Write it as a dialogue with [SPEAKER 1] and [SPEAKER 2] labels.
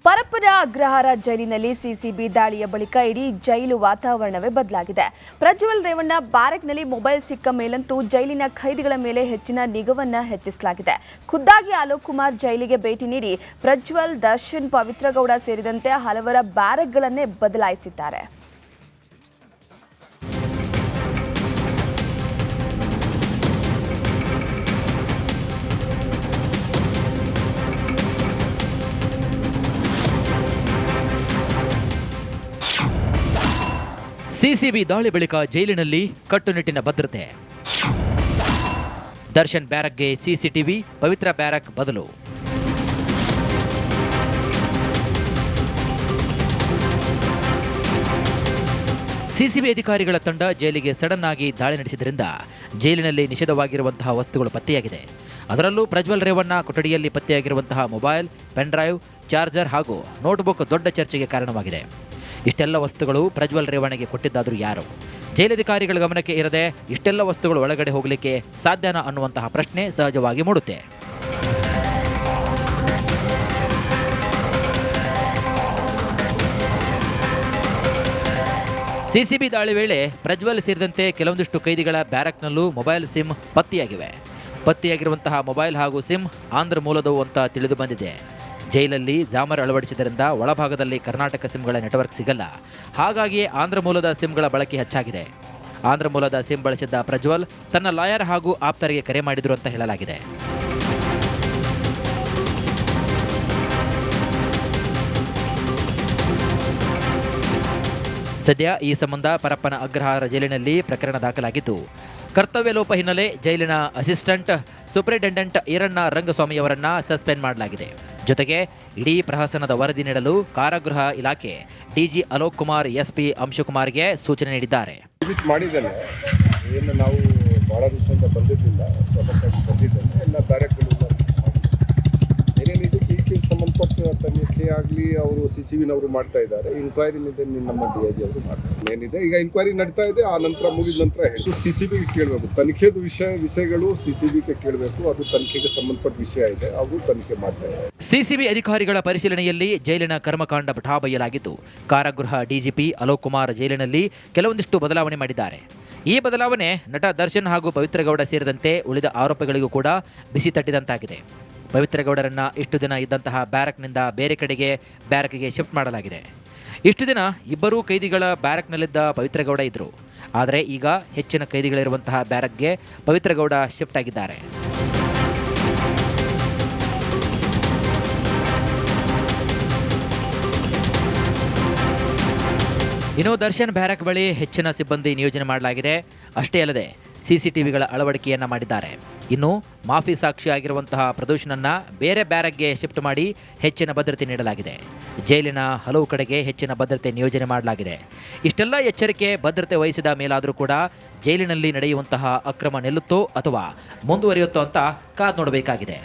[SPEAKER 1] ಪರಪ್ಪನ ಅಗ್ರಹಾರ ಜೈಲಿನಲ್ಲಿ ಸಿಸಿಬಿ ದಾಳಿಯ ಬಳಿಕ ಇಡೀ ಜೈಲು ವಾತಾವರಣವೇ ಬದಲಾಗಿದೆ. ಪ್ರಜ್ವಲ್ ರೇವಣ್ಣ ಬ್ಯಾರಕ್ನಲ್ಲಿ ಮೊಬೈಲ್ ಸಿಕ್ಕ ಮೇಲಂತೂ ಜೈಲಿನ ಖೈದಿಗಳ ಮೇಲೆ ಹೆಚ್ಚಿನ ನಿಗಾವನ್ನ ಹೆಚ್ಚಿಸಲಾಗಿದೆ. ಖುದ್ದಾಗಿ ಅಲೋಕ್ ಕುಮಾರ್ ಜೈಲಿಗೆ ಭೇಟಿ ನೀಡಿ ಪ್ರಜ್ವಲ್, ದರ್ಶನ್, ಪವಿತ್ರ ಗೌಡ ಸೇರಿದಂತೆ ಹಲವರ ಬ್ಯಾರಕ್ಗಳನ್ನೇ ಬದಲಾಯಿಸಿದ್ದಾರೆ.
[SPEAKER 2] ಸಿಸಿಬಿ ದಾಳಿ ಬಳಿಕ ಜೈಲಿನಲ್ಲಿ ಕಟ್ಟುನಿಟ್ಟಿನ ಭದ್ರತೆ. ದರ್ಶನ್ ಬ್ಯಾರಕ್ಗೆ ಸಿಸಿಟಿವಿ, ಪವಿತ್ರ ಬ್ಯಾರಕ್ ಬದಲು. ಸಿಸಿಬಿ ಅಧಿಕಾರಿಗಳ ತಂಡ ಜೈಲಿಗೆ ಸಡನ್ ಆಗಿ ದಾಳಿ ನಡೆಸಿದ್ದರಿಂದ ಜೈಲಿನಲ್ಲಿ ನಿಷೇಧವಾಗಿರುವಂತಹ ವಸ್ತುಗಳು ಪತ್ತೆಯಾಗಿದೆ. ಅದರಲ್ಲೂ ಪ್ರಜ್ವಲ್ ರೇವಣ್ಣ ಕೊಠಡಿಯಲ್ಲಿ ಪತ್ತೆಯಾಗಿರುವಂತಹ ಮೊಬೈಲ್, ಪೆನ್ ಡ್ರೈವ್, ಚಾರ್ಜರ್ ಹಾಗೂ ನೋಟ್ಬುಕ್ ದೊಡ್ಡ ಚರ್ಚೆಗೆ ಕಾರಣವಾಗಿದೆ. ಇಷ್ಟೆಲ್ಲ ವಸ್ತುಗಳು ಪ್ರಜ್ವಲ್ ರೇವಣ್ಣಗೆ ಕೊಟ್ಟಿದ್ದಾದರೂ ಯಾರು? ಜೈಲಧಿಕಾರಿಗಳ ಗಮನಕ್ಕೆ ಇರದೆ ಇಷ್ಟೆಲ್ಲ ವಸ್ತುಗಳು ಒಳಗಡೆ ಹೋಗಲಿಕ್ಕೆ ಸಾಧ್ಯನಾ ಅನ್ನುವಂತಹ ಪ್ರಶ್ನೆ ಸಹಜವಾಗಿ ಮೂಡುತ್ತೆ. ಸಿಸಿಬಿ ದಾಳಿ ವೇಳೆ ಪ್ರಜ್ವಲ್ ಸೇರಿದಂತೆ ಕೆಲವೊಂದಿಷ್ಟು ಕೈದಿಗಳ ಬ್ಯಾರಕ್ನಲ್ಲೂ ಮೊಬೈಲ್ ಸಿಮ್ ಪತ್ತೆಯಾಗಿವೆ. ಪತ್ತೆಯಾಗಿರುವಂತಹ ಮೊಬೈಲ್ ಹಾಗೂ ಸಿಮ್ ಆಂಧ್ರ ಮೂಲದವು ಅಂತ ತಿಳಿದು ಬಂದಿದೆ. ಜೈಲಲ್ಲಿ ಜಾಮರ್ ಅಳವಡಿಸಿದ್ದರಿಂದ ಒಳಭಾಗದಲ್ಲಿ ಕರ್ನಾಟಕ ಸಿಮ್ಗಳ ನೆಟ್ವರ್ಕ್ ಸಿಗಲ್ಲ. ಹಾಗಾಗಿಯೇ ಆಂಧ್ರ ಮೂಲದ ಸಿಮ್ಗಳ ಬಳಕೆ ಹೆಚ್ಚಾಗಿದೆ. ಆಂಧ್ರ ಮೂಲದ ಸಿಮ್ ಬಳಸಿದ್ದ ಪ್ರಜ್ವಲ್ ತನ್ನ ಲಾಯರ್ ಹಾಗೂ ಆಪ್ತರಿಗೆ ಕರೆ ಮಾಡಿದ್ರು ಅಂತ ಹೇಳಲಾಗಿದೆ. ಸದ್ಯ ಈ ಸಂಬಂಧ ಪರಪ್ಪನ ಅಗ್ರಹಾರ ಜೈಲಿನಲ್ಲಿ ಪ್ರಕರಣ ದಾಖಲಾಗಿದ್ದು, ಕರ್ತವ್ಯ ಲೋಪ ಹಿನ್ನೆಲೆ ಜೈಲಿನ ಅಸಿಸ್ಟೆಂಟ್ ಸೂಪರಿಂಟೆಂಡೆಂಟ್ ಈರಣ್ಣ ರಂಗಸ್ವಾಮಿಯವರನ್ನ ಸಸ್ಪೆಂಡ್ ಮಾಡಲಾಗಿದೆ. ಜೊತೆಗೆ ಇಡೀ ಪ್ರಹಸನದ ವರದಿ ನೀಡಲು ಕಾರಾಗೃಹ ಇಲಾಖೆ ಡಿಜಿ ಅಲೋಕ್ ಕುಮಾರ್, ಎಸ್ಪಿ ಅಂಶುಕುಮಾರ್ಗೆ ಸೂಚನೆ ನೀಡಿದ್ದಾರೆ.
[SPEAKER 3] ಮಾಡಿದ್ದೇನೆ, ಏನು ನಾವು ಭಾಳ ದಿವಸದಿಂದ ಬಂದಿರಲಿಲ್ಲ, ಬಂದಿದ್ದೇನೆ. ಎಲ್ಲ ಬ್ಯಾರಕ್ಗಳು ಏನೇನಿದೆ ಈ ಸಂಬಂಧಪಟ್ಟ ತನಿಖೆ ಆಗಲಿ ಅವರು ಸಿಸಿಬಿನವರು ಮಾಡ್ತಾ ಇದ್ದಾರೆ. ಇನ್ಕ್ವೈರಿ ಇದೆ, ನಮ್ಮ DIG ಅವರು ಮಾಡ್ತಾರೆ. ಏನಿದೆ ಈಗ ಇನ್ಕ್ವೈರಿ ನಡೀತಾ ಇದೆ. ಆ ನಂತರ ಮುಗಿದ ನಂತರ ಹೇಳಿ ಸಿಸಿಬಿಗೆ ಕೇಳಬೇಕು. ತನಿಖೆದು ವಿಷಯಗಳು ಸಿಸಿಬಿಗೆ ಕೇಳಬೇಕು. ಅದು ತನಿಖೆಗೆ ಸಂಬಂಧಪಟ್ಟ ವಿಷಯ ಇದೆ, ಅವರು ತನಿಖೆ ಮಾಡ್ತಾ ಇದ್ದಾರೆ.
[SPEAKER 2] ಸಿಸಿಬಿ ಅಧಿಕಾರಿಗಳ ಪರಿಶೀಲನೆಯಲ್ಲಿ ಜೈಲಿನ ಕರ್ಮಕಾಂಡ ಪಠಾ ಬಯಲಾಗಿದ್ದು, ಕಾರಾಗೃಹ ಡಿಜಿಪಿ ಅಲೋಕ್ ಕುಮಾರ್ ಜೈಲಿನಲ್ಲಿ ಕೆಲವೊಂದಿಷ್ಟು ಬದಲಾವಣೆ ಮಾಡಿದ್ದಾರೆ. ಈ ಬದಲಾವಣೆ ನಟ ದರ್ಶನ್ ಹಾಗೂ ಪವಿತ್ರ ಗೌಡ ಸೇರಿದಂತೆ ಉಳಿದ ಆರೋಪಿಗಳಿಗೂ ಕೂಡ ಬಿಸಿ ತಟ್ಟಿದಂತಾಗಿದೆ. ಪವಿತ್ರ ಗೌಡರನ್ನ ಇಷ್ಟು ದಿನ ಇದ್ದಂತಹ ಬ್ಯಾರಕ್ನಿಂದ ಬೇರೆ ಕಡೆಗೆ ಬ್ಯಾರಕ್ಗೆ ಶಿಫ್ಟ್ ಮಾಡಲಾಗಿದೆ. ಇಷ್ಟು ದಿನ ಇಬ್ಬರೂ ಕೈದಿಗಳ ಬ್ಯಾರಕ್ನಲ್ಲಿದ್ದ ಪವಿತ್ರ ಗೌಡ ಇದ್ದರು. ಆದರೆ ಈಗ ಹೆಚ್ಚಿನ ಕೈದಿಗಳಿರುವಂತಹ ಬ್ಯಾರಕ್ಗೆ ಪವಿತ್ರ ಗೌಡ ಶಿಫ್ಟ್ ಆಗಿದ್ದಾರೆ. ಇನ್ನು ದರ್ಶನ್ ಬ್ಯಾರಕ್ ಬಳಿ ಹೆಚ್ಚಿನ ಸಿಬ್ಬಂದಿ ನಿಯೋಜನೆ ಮಾಡಲಾಗಿದೆ. ಅಷ್ಟೇ ಅಲ್ಲದೆ ಸಿಸಿಟಿವಿಗಳ ಅಳವಡಿಕೆಯನ್ನು ಮಾಡಿದ್ದಾರೆ. ಇನ್ನು ಮಾಫಿ ಸಾಕ್ಷಿಯಾಗಿರುವಂತಹ ಪ್ರದೋಷನನ್ನ ಬೇರೆ ಬ್ಯಾರಕ್ಗೆ ಶಿಫ್ಟ್ ಮಾಡಿ ಹೆಚ್ಚಿನ ಭದ್ರತೆ ನೀಡಲಾಗಿದೆ. ಜೈಲಿನ ಹಲವು ಕಡೆಗೆ ಹೆಚ್ಚಿನ ಭದ್ರತೆ ನಿಯೋಜನೆ ಮಾಡಲಾಗಿದೆ. ಇಷ್ಟೆಲ್ಲ ಎಚ್ಚರಿಕೆ ಭದ್ರತೆ ವಹಿಸಿದ ಮೇಲಾದರೂ ಕೂಡ ಜೈಲಿನಲ್ಲಿ ನಡೆಯುವಂತಹ ಅಕ್ರಮ ನಿಲ್ಲುತ್ತೋ ಅಥವಾ ಮುಂದುವರಿಯುತ್ತೋ ಅಂತ ಕಾದು ನೋಡಬೇಕಾಗಿದೆ.